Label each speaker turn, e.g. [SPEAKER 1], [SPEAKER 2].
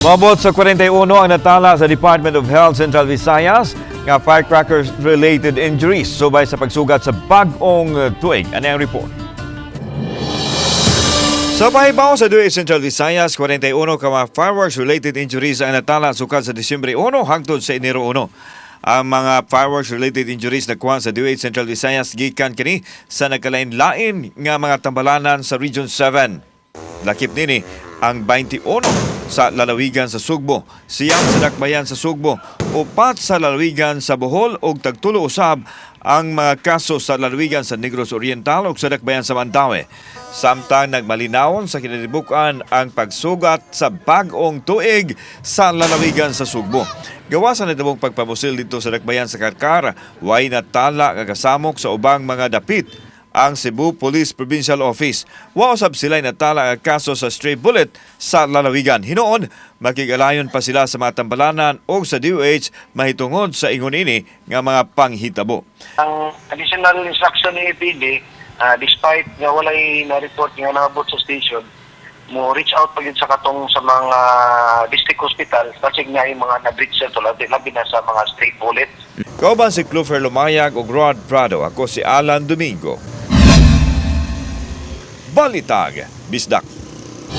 [SPEAKER 1] Mabot sa 41 ang natala sa Department of Health Central Visayas nga firecrackers-related injuries subay sa pagsugat sa bag-ong tuig. Ano ang report? Sa pahibaw sa DOH Central Visayas, 41 ka mga fireworks-related injuries ang natala sukad sa Disyembre 1 hangtod sa Enero 1. Ang mga fireworks-related injuries na kuha sa DOH Central Visayas gikan kini sa nagkalain-lain nga mga tambalanan sa Region 7. Lakip nini ang 21 sa lalawigan sa Sugbo, siyam sa Dakbayan sa Sugbo, upat sa lalawigan sa Bohol ug tagtulo usab ang mga kaso sa lalawigan sa Negros Oriental ug sa Dakbayan sa Mantawi. Samtang nagmalinawon sa kinalibukan ang pagsugat sa bag-ong tuig sa lalawigan sa Sugbo. Gawas sa natibong pagpamusil dito sa Dakbayan sa Karkar, way natala nga kasamok sa ubang mga dapit ang Cebu Police Provincial Office. Wa usab sila natala ang kaso sa stray bullet sa lalawigan. Hinoon, makigalayon pa sila sa mga tambalanan o sa DOH mahitungod sa ingon ini nga mga panghitabo.
[SPEAKER 2] Ang additional instruction ni EPD, despite nga walay na-report nga naabot sa station, mo reach out pa yun sa katong sa mga district hospital kasi nga yung mga na-breach sa labi na sa mga stray bullet.
[SPEAKER 1] Kauban si Clover Lumayag o Rod Prado, ako si Alan Domingo. Balitag, Bisdak.